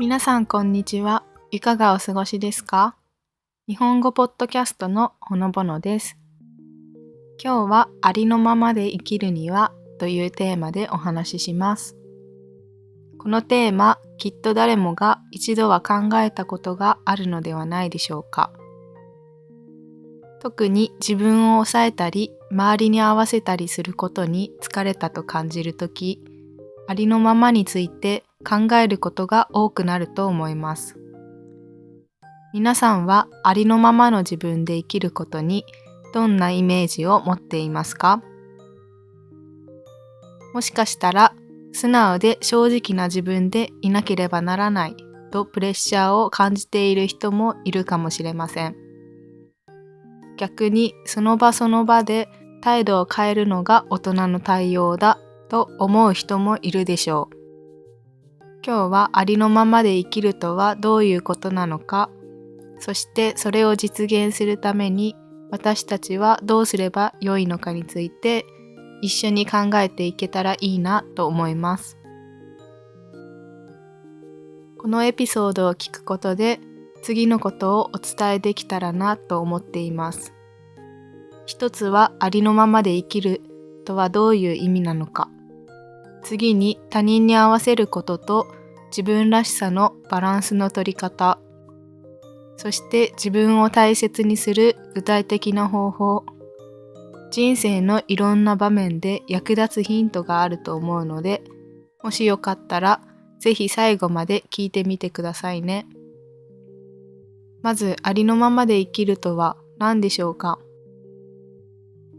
皆さんこんにちは。いかがお過ごしですか？日本語ポッドキャストのほのぼのです。今日はありのままで生きるにはというテーマでお話しします。このテーマ、きっと誰もが一度は考えたことがあるのではないでしょうか。特に自分を抑えたり、周りに合わせたりすることに疲れたと感じるとき、ありのままについて考えることが多くなると思います。皆さんはありのままの自分で生きることにどんなイメージを持っていますか？もしかしたら素直で正直な自分でいなければならないとプレッシャーを感じている人もいるかもしれません。逆にその場その場で態度を変えるのが大人の対応だと思う人もいるでしょう。今日はありのままで生きるとはどういうことなのか、そしてそれを実現するために私たちはどうすれば良いのかについて一緒に考えていけたらいいなと思います。このエピソードを聞くことで次のことをお伝えできたらなと思っています。一つはありのままで生きるとはどういう意味なのか。次に他人に合わせることと自分らしさのバランスの取り方。そして自分を大切にする具体的な方法。人生のいろんな場面で役立つヒントがあると思うので、もしよかったらぜひ最後まで聞いてみてくださいね。まずありのままで生きるとは何でしょうか？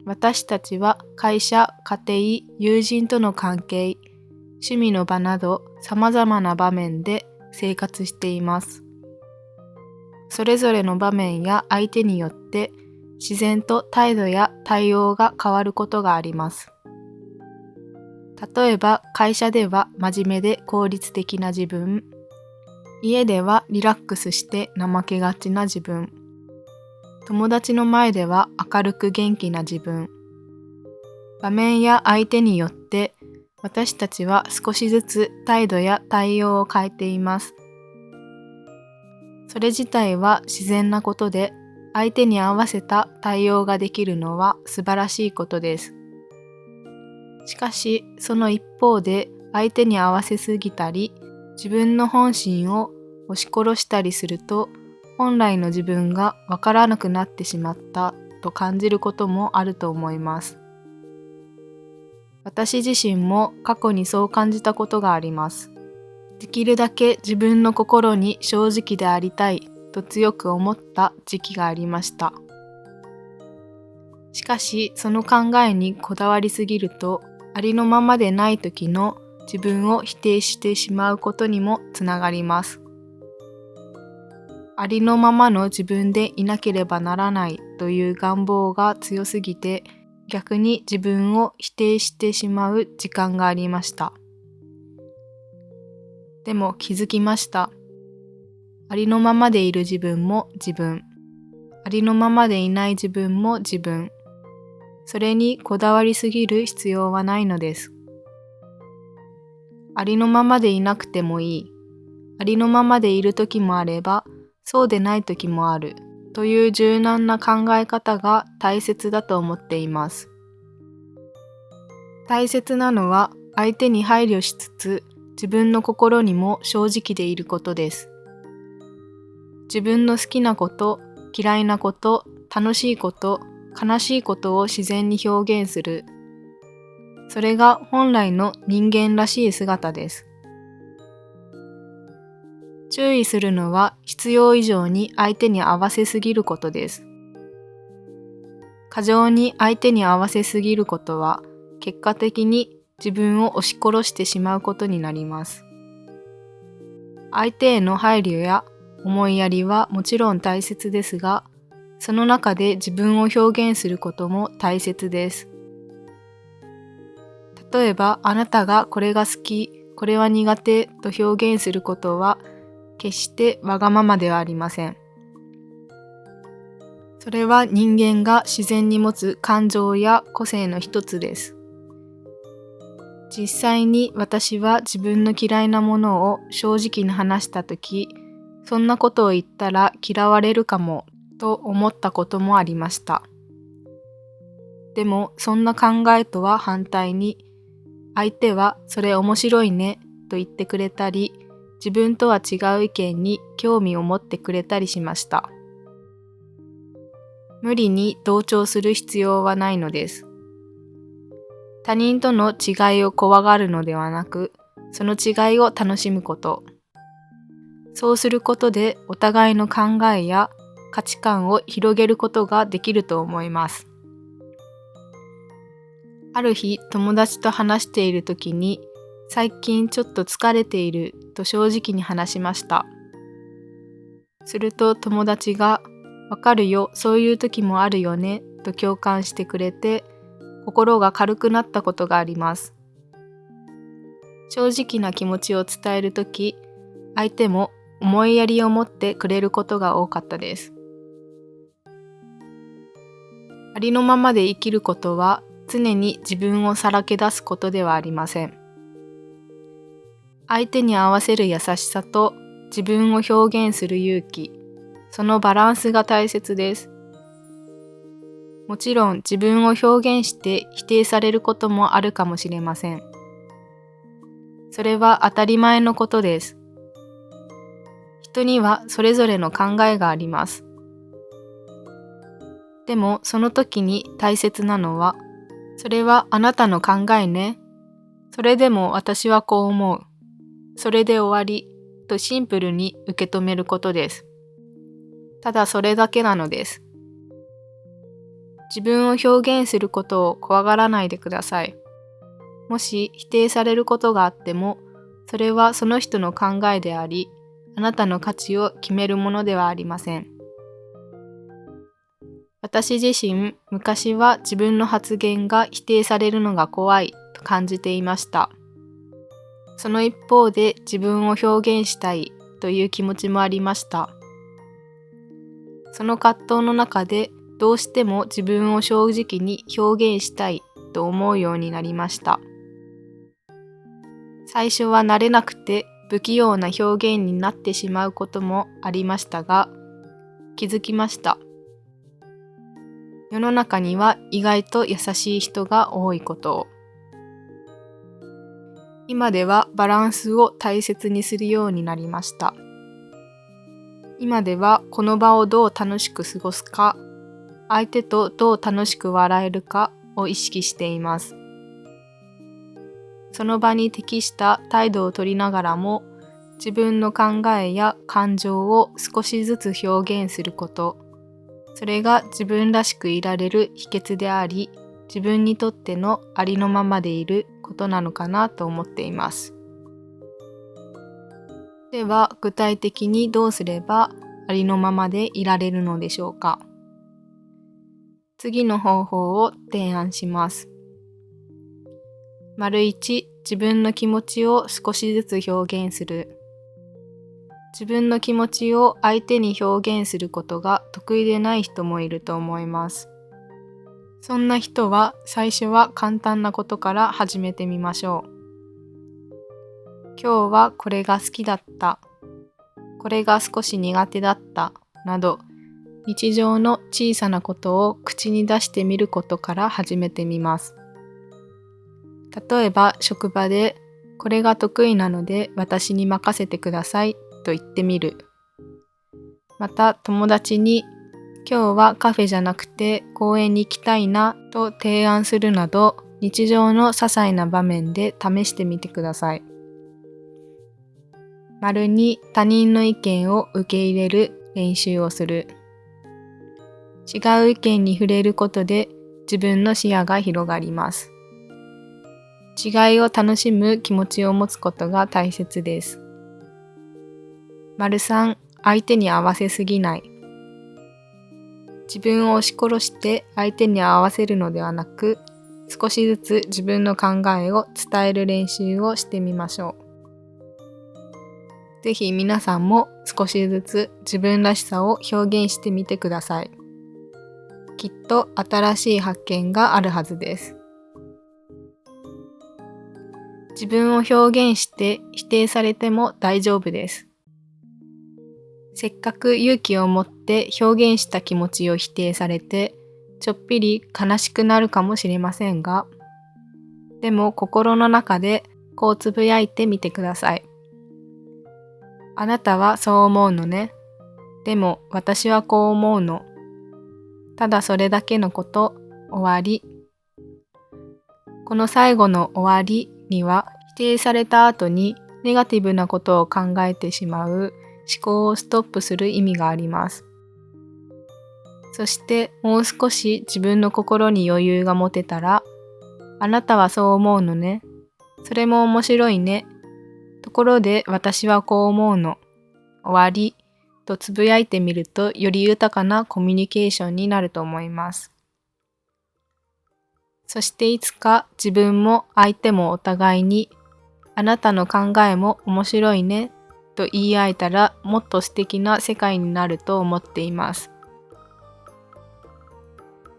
私たちは会社、家庭、友人との関係、趣味の場など様々な場面で生活しています。それぞれの場面や相手によって自然と態度や対応が変わることがあります。例えば会社では真面目で効率的な自分、家ではリラックスして怠けがちな自分、友達の前では明るく元気な自分。場面や相手によって私たちは少しずつ態度や対応を変えています。それ自体は自然なことで、相手に合わせた対応ができるのは素晴らしいことです。しかし、その一方で相手に合わせすぎたり、自分の本心を押し殺したりすると、本来の自分がわからなくなってしまったと感じることもあると思います。私自身も過去にそう感じたことがあります。できるだけ自分の心に正直でありたいと強く思った時期がありました。しかし、その考えにこだわりすぎると、ありのままでない時の自分を否定してしまうことにもつながります。ありのままの自分でいなければならないという願望が強すぎて、逆に自分を否定してしまう時間がありました。でも気づきました。ありのままでいる自分も自分。ありのままでいない自分も自分。それにこだわりすぎる必要はないのです。ありのままでいなくてもいい。ありのままでいる時もあれば、そうでない時もある。という柔軟な考え方が大切だと思っています。大切なのは相手に配慮しつつ、自分の心にも正直でいることです。自分の好きなこと、嫌いなこと、楽しいこと、悲しいことを自然に表現する。それが本来の人間らしい姿です。注意するのは必要以上に相手に合わせすぎることです。過剰に相手に合わせすぎることは、結果的に自分を押し殺してしまうことになります。相手への配慮や思いやりはもちろん大切ですが、その中で自分を表現することも大切です。例えば、あなたがこれが好き、これは苦手と表現することは、決してわがままではありません。それは人間が自然に持つ感情や個性の一つです。実際に私は自分の嫌いなものを正直に話したとき、そんなことを言ったら嫌われるかもと思ったこともありました。でもそんな考えとは反対に、相手はそれ面白いねと言ってくれたり、自分とは違う意見に興味を持ってくれたりしました。無理に同調する必要はないのです。他人との違いを怖がるのではなく、その違いを楽しむこと。そうすることでお互いの考えや価値観を広げることができると思います。ある日、友達と話しているときに、最近ちょっと疲れていると正直に話しました。すると友達が、わかるよ、そういう時もあるよね、と共感してくれて、心が軽くなったことがあります。正直な気持ちを伝えるとき、相手も思いやりを持ってくれることが多かったです。ありのままで生きることは、常に自分をさらけ出すことではありません。相手に合わせる優しさと自分を表現する勇気、そのバランスが大切です。もちろん自分を表現して否定されることもあるかもしれません。それは当たり前のことです。人にはそれぞれの考えがあります。でもその時に大切なのは、それはあなたの考えね。それでも私はこう思う。それで終わりとシンプルに受け止めることです。ただそれだけなのです。自分を表現することを怖がらないでください。もし否定されることがあっても、それはその人の考えであり、あなたの価値を決めるものではありません。私自身、昔は自分の発言が否定されるのが怖いと感じていました。その一方で自分を表現したいという気持ちもありました。その葛藤の中でどうしても自分を正直に表現したいと思うようになりました。最初は慣れなくて不器用な表現になってしまうこともありましたが、気づきました。世の中には意外と優しい人が多いことを。今ではバランスを大切にするようになりました。今ではこの場をどう楽しく過ごすか、相手とどう楽しく笑えるかを意識しています。その場に適した態度をとりながらも、自分の考えや感情を少しずつ表現すること、それが自分らしくいられる秘訣であり、自分にとってのありのままでいることなのかなと思っています。では、具体的にどうすればありのままでいられるのでしょうか。次の方法を提案します。1、自分の気持ちを少しずつ表現する。自分の気持ちを相手に表現することが得意でない人もいると思います。そんな人は最初は簡単なことから始めてみましょう。今日はこれが好きだった。これが少し苦手だった。など、日常の小さなことを口に出してみることから始めてみます。例えば職場で、これが得意なので私に任せてくださいと言ってみる。また友達に、今日はカフェじゃなくて公園に行きたいなと提案するなど、日常の些細な場面で試してみてください。2、他人の意見を受け入れる練習をする。違う意見に触れることで自分の視野が広がります。違いを楽しむ気持ちを持つことが大切です。3、相手に合わせすぎない。自分を押し殺して相手に合わせるのではなく、少しずつ自分の考えを伝える練習をしてみましょう。ぜひ皆さんも少しずつ自分らしさを表現してみてください。きっと新しい発見があるはずです。自分を表現して否定されても大丈夫です。せっかく勇気を持って表現した気持ちを否定されて、ちょっぴり悲しくなるかもしれませんが、でも心の中でこうつぶやいてみてください。あなたはそう思うのね。でも私はこう思うの。ただそれだけのこと、終わり。この最後の終わりには、否定された後にネガティブなことを考えてしまう思考をストップする意味があります。そしてもう少し自分の心に余裕が持てたら、あなたはそう思うのね。それも面白いね。ところで私はこう思うの。終わり。とつぶやいてみるとより豊かなコミュニケーションになると思います。そしていつか自分も相手もお互いにあなたの考えも面白いねと言い合えたらもっと素敵な世界になると思っています。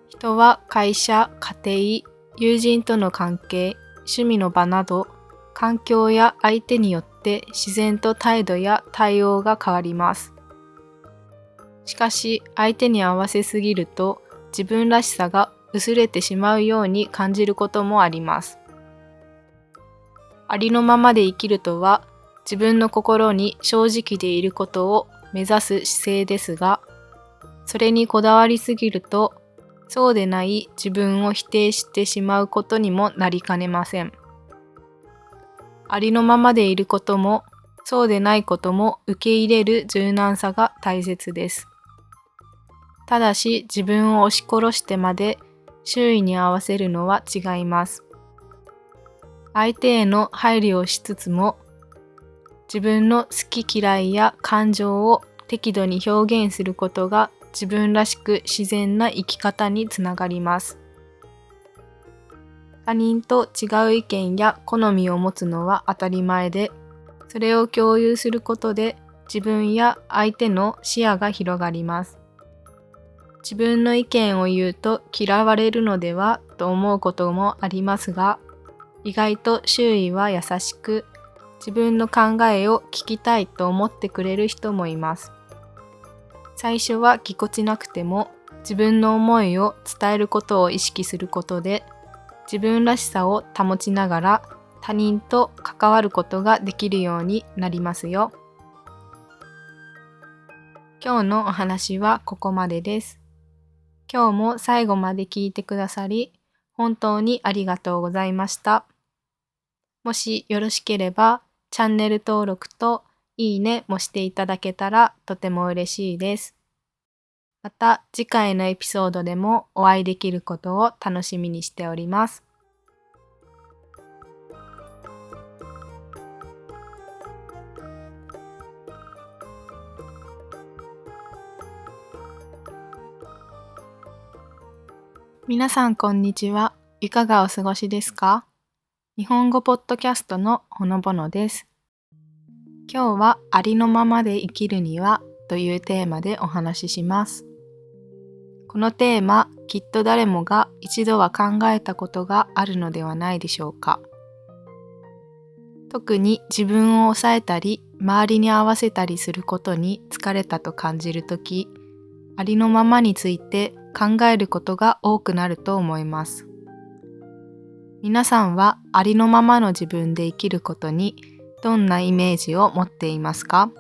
人は会社、家庭、友人との関係、趣味の場など環境や相手によって自然と態度や対応が変わります。しかし相手に合わせすぎると自分らしさが薄れてしまうように感じることもあります。ありのままで生きるとは自分の心に正直でいることを目指す姿勢ですが、それにこだわりすぎるとそうでない自分を否定してしまうことにもなりかねません。ありのままでいることもそうでないことも受け入れる柔軟さが大切です。ただし自分を押し殺してまで周囲に合わせるのは違います。相手への配慮をしつつも自分の好き嫌いや感情を適度に表現することが自分らしく自然な生き方につながります。他人と違う意見や好みを持つのは当たり前で、それを共有することで自分や相手の視野が広がります。自分の意見を言うと嫌われるのではと思うこともありますが、意外と周囲は優しく、自分の考えを聞きたいと思ってくれる人もいます。最初はぎこちなくても、自分の思いを伝えることを意識することで、自分らしさを保ちながら他人と関わることができるようになりますよ。今日のお話はここまでです。今日も最後まで聞いてくださり、本当にありがとうございました。もしよろしければ、チャンネル登録といいねもしていただけたらとても嬉しいです。また次回のエピソードでもお会いできることを楽しみにしております。皆さんこんにちは。いかがお過ごしですか？日本語ポッドキャストのほのぼのです。今日はありのままで生きるにはというテーマでお話しします。このテーマ、きっと誰もが一度は考えたことがあるのではないでしょうか。特に自分を抑えたり、周りに合わせたりすることに疲れたと感じるとき、ありのままについて考えることが多くなると思います。皆さんはありのままの自分で生きることにどんなイメージを持っていますか？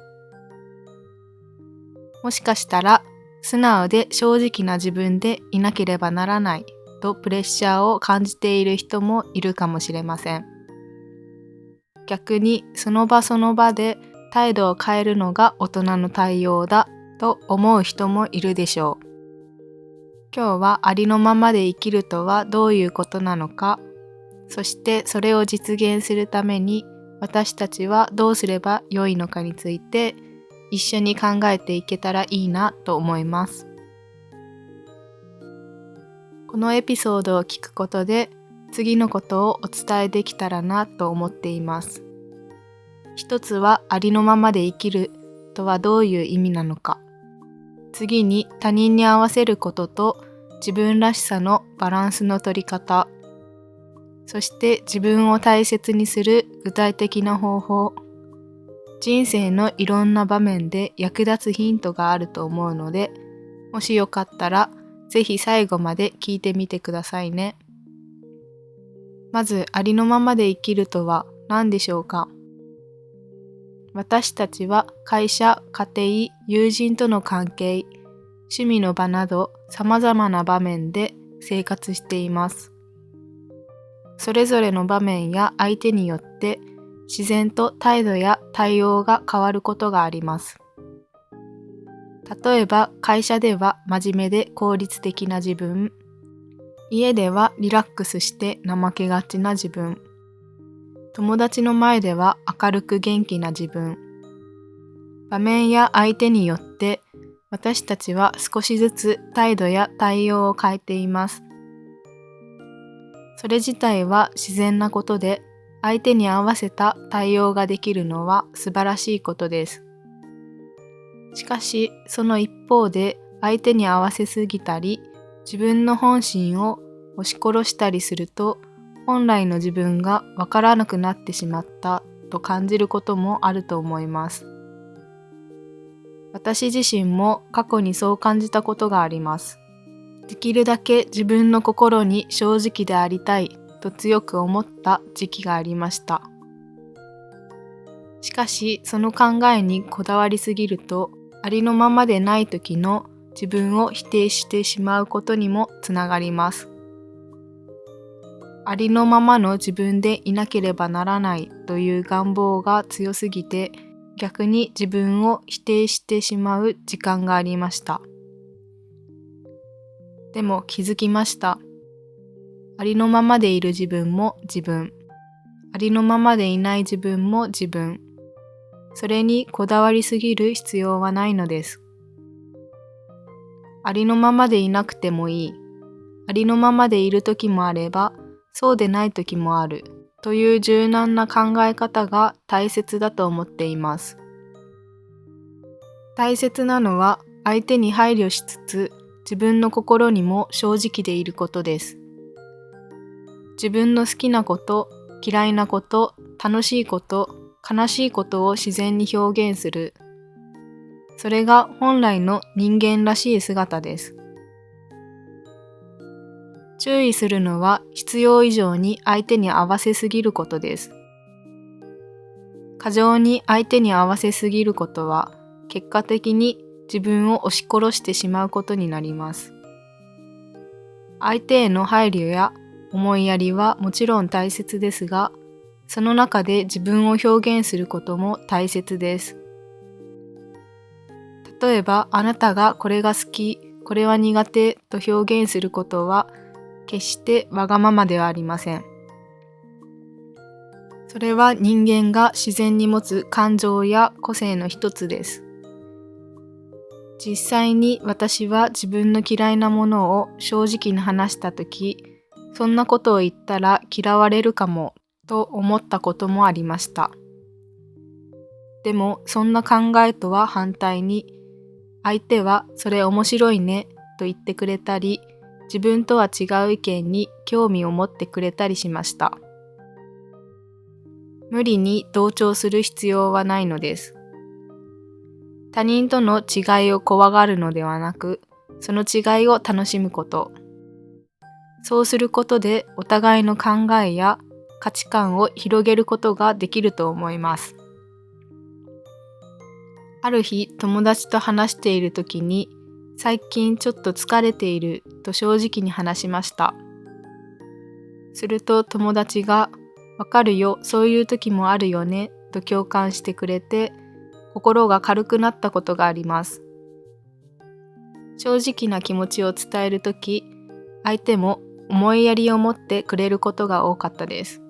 もしかしたら素直で正直な自分でいなければならないとプレッシャーを感じている人もいるかもしれません。逆にその場その場で態度を変えるのが大人の対応だと思う人もいるでしょう。今日はありのままで生きるとはどういうことなのか、そしてそれを実現するために私たちはどうすれば良いのかについて一緒に考えていけたらいいなと思います。このエピソードを聞くことで次のことをお伝えできたらなと思っています。一つはありのままで生きるとはどういう意味なのか。次に他人に合わせることと自分らしさのバランスの取り方。そして自分を大切にする具体的な方法、人生のいろんな場面で役立つヒントがあると思うので、もしよかったらぜひ最後まで聞いてみてくださいね。まず、ありのままで生きるとは何でしょうか？私たちは会社、家庭、友人との関係、趣味の場など様々な場面で生活しています。それぞれの場面や相手によって自然と態度や対応が変わることがあります。例えば会社では真面目で効率的な自分、家ではリラックスして怠けがちな自分、友達の前では明るく元気な自分。場面や相手によって私たちは少しずつ態度や対応を変えています。それ自体は自然なことで、相手に合わせた対応ができるのは素晴らしいことです。しかし、その一方で相手に合わせすぎたり、自分の本心を押し殺したりすると、本来の自分がわからなくなってしまったと感じることもあると思います。私自身も過去にそう感じたことがあります。できるだけ自分の心に正直でありたいと強く思った時期がありました。しかし、その考えにこだわりすぎると、ありのままでない時の自分を否定してしまうことにもつながります。ありのままの自分でいなければならないという願望が強すぎて、逆に自分を否定してしまう時間がありました。でも気づきました。ありのままでいる自分も自分。ありのままでいない自分も自分。それにこだわりすぎる必要はないのです。ありのままでいなくてもいい。ありのままでいる時もあれば、そうでない時もある。という柔軟な考え方が大切だと思っています。大切なのは相手に配慮しつつ、自分の心にも正直でいることです。自分の好きなこと、嫌いなこと、楽しいこと、悲しいことを自然に表現する。それが本来の人間らしい姿です。注意するのは必要以上に相手に合わせすぎることです。過剰に相手に合わせすぎることは、結果的に自分を押し殺してしまうことになります。相手への配慮や思いやりはもちろん大切ですが、その中で自分を表現することも大切です。例えば、あなたがこれが好き、これは苦手と表現することは、決してわがままではありません。それは人間が自然に持つ感情や個性の一つです。実際に私は自分の嫌いなものを正直に話したとき、そんなことを言ったら嫌われるかもと思ったこともありました。でもそんな考えとは反対に、相手はそれ面白いねと言ってくれたり、自分とは違う意見に興味を持ってくれたりしました。無理に同調する必要はないのです。他人との違いを怖がるのではなく、その違いを楽しむこと。そうすることでお互いの考えや価値観を広げることができると思います。ある日、友達と話しているときに、最近ちょっと疲れていると正直に話しました。すると友達が、わかるよ、そういう時もあるよね、と共感してくれて、心が軽くなったことがあります。正直な気持ちを伝えるとき、相手も思いやりを持ってくれることが多かったです。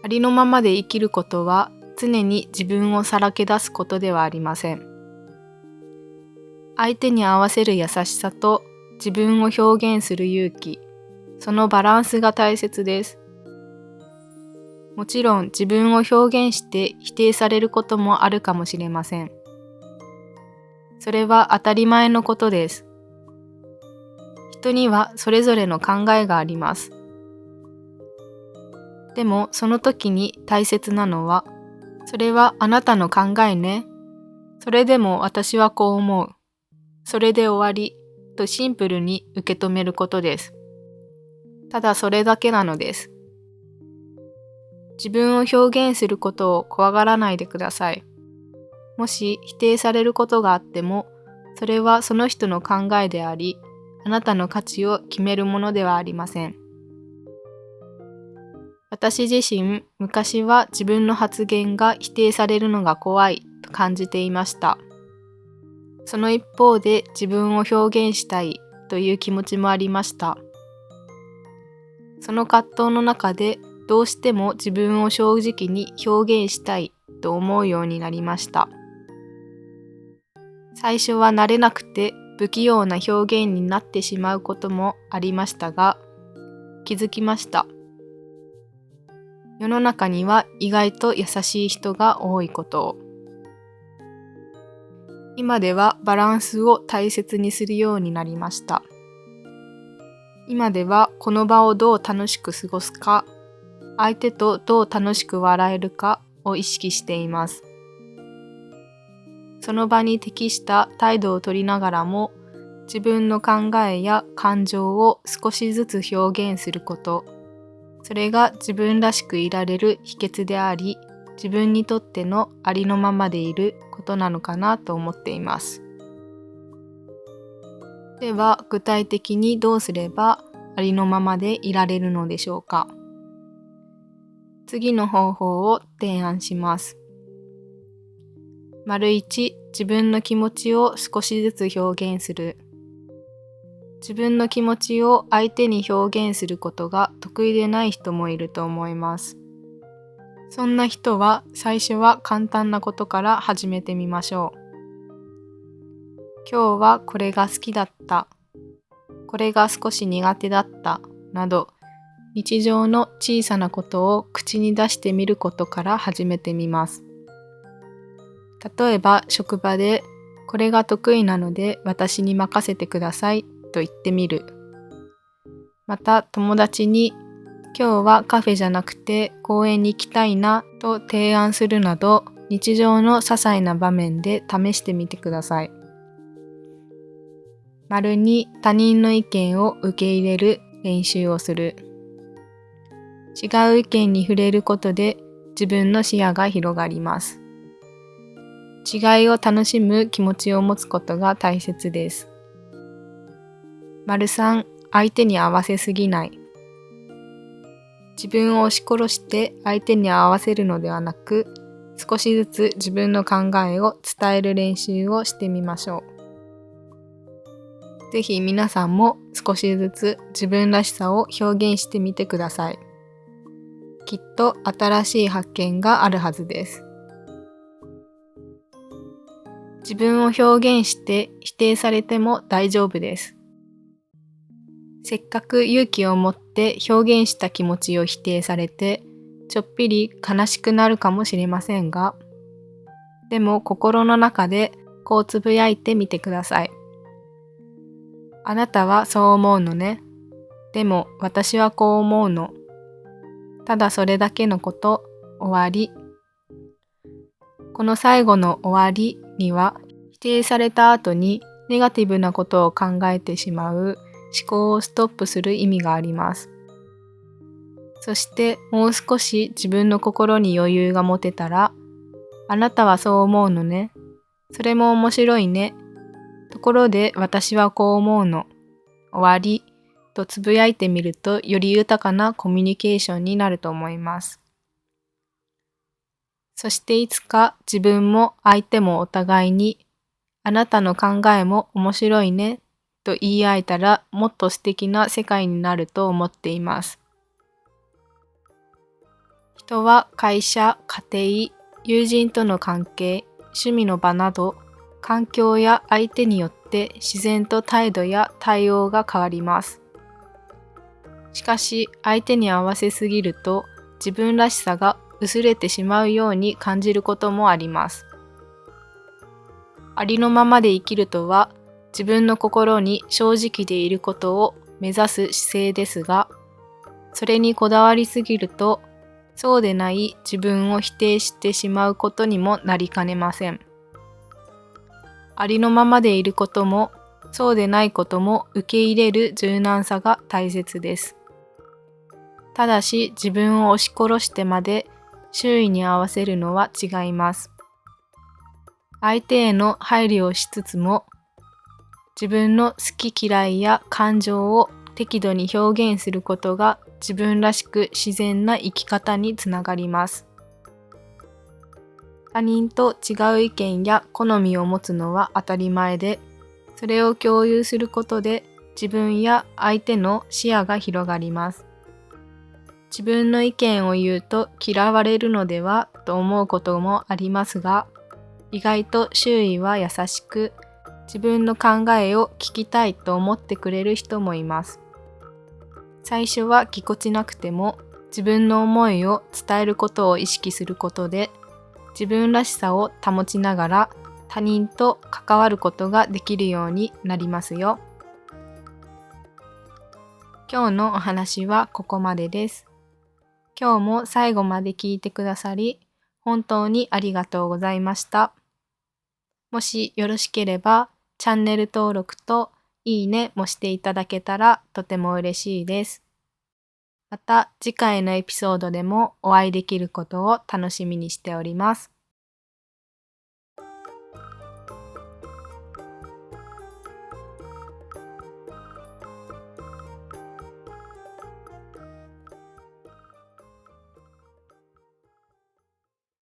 ありのままで生きることは、常に自分をさらけ出すことではありません。相手に合わせる優しさと自分を表現する勇気、そのバランスが大切です。もちろん自分を表現して否定されることもあるかもしれません。それは当たり前のことです。人にはそれぞれの考えがあります。でもその時に大切なのは、それはあなたの考えね。それでも私はこう思う。それで終わりとシンプルに受け止めることです。ただそれだけなのです。自分を表現することを怖がらないでください。もし否定されることがあっても、それはその人の考えであり、あなたの価値を決めるものではありません。私自身、昔は自分の発言が否定されるのが怖いと感じていました。その一方で自分を表現したいという気持ちもありました。その葛藤の中でどうしても自分を正直に表現したいと思うようになりました。最初は慣れなくて不器用な表現になってしまうこともありましたが、気づきました。世の中には意外と優しい人が多いことを。今ではバランスを大切にするようになりました。今ではこの場をどう楽しく過ごすか、相手とどう楽しく笑えるかを意識しています。その場に適した態度をとりながらも、自分の考えや感情を少しずつ表現すること、それが自分らしくいられる秘訣であり、自分にとってのありのままでいることなのかなと思っています。では、具体的にどうすればありのままでいられるのでしょうか。次の方法を提案します。1、自分の気持ちを少しずつ表現する。自分の気持ちを相手に表現することが得意でない人もいると思います。そんな人は最初は簡単なことから始めてみましょう。今日はこれが好きだった。これが少し苦手だった。など、日常の小さなことを口に出してみることから始めてみます。例えば職場でこれが得意なので私に任せてくださいと言ってみる。また友達に今日はカフェじゃなくて公園に行きたいなと提案するなど、日常の些細な場面で試してみてください。2、他人の意見を受け入れる練習をする。違う意見に触れることで自分の視野が広がります。違いを楽しむ気持ちを持つことが大切です。3、相手に合わせすぎない。自分を押し殺して相手に合わせるのではなく、少しずつ自分の考えを伝える練習をしてみましょう。ぜひ皆さんも少しずつ自分らしさを表現してみてください。きっと新しい発見があるはずです。自分を表現して否定されても大丈夫です。せっかく勇気を持って表現した気持ちを否定されて、ちょっぴり悲しくなるかもしれませんが、でも心の中でこうつぶやいてみてください。あなたはそう思うのね。でも私はこう思うの。ただそれだけのこと、終わり。この最後の終わりには、否定された後にネガティブなことを考えてしまう思考をストップする意味があります。そしてもう少し自分の心に余裕が持てたら、あなたはそう思うのね。それも面白いね。ところで私はこう思うの。終わり。とつぶやいてみるとより豊かなコミュニケーションになると思います。そしていつか自分も相手もお互いにあなたの考えも面白いねと言い合えたらもっと素敵な世界になると思っています。人は会社、家庭、友人との関係、趣味の場など環境や相手によって自然と態度や対応が変わります。しかし相手に合わせすぎると自分らしさが薄れてしまうように感じることもあります。ありのままで生きるとは自分の心に正直でいることを目指す姿勢ですが、それにこだわりすぎると、そうでない自分を否定してしまうことにもなりかねません。ありのままでいることも、そうでないことも受け入れる柔軟さが大切です。ただし自分を押し殺してまで周囲に合わせるのは違います。相手への配慮をしつつも、自分の好き嫌いや感情を適度に表現することが自分らしく自然な生き方につながります。他人と違う意見や好みを持つのは当たり前で、それを共有することで自分や相手の視野が広がります。自分の意見を言うと嫌われるのではと思うこともありますが、意外と周囲は優しく、自分の考えを聞きたいと思ってくれる人もいます。最初はぎこちなくても、自分の思いを伝えることを意識することで、自分らしさを保ちながら他人と関わることができるようになりますよ。今日のお話はここまでです。今日も最後まで聞いてくださり、本当にありがとうございました。もしよろしければ、チャンネル登録といいねもしていただけたらとても嬉しいです。また次回のエピソードでもお会いできることを楽しみにしております。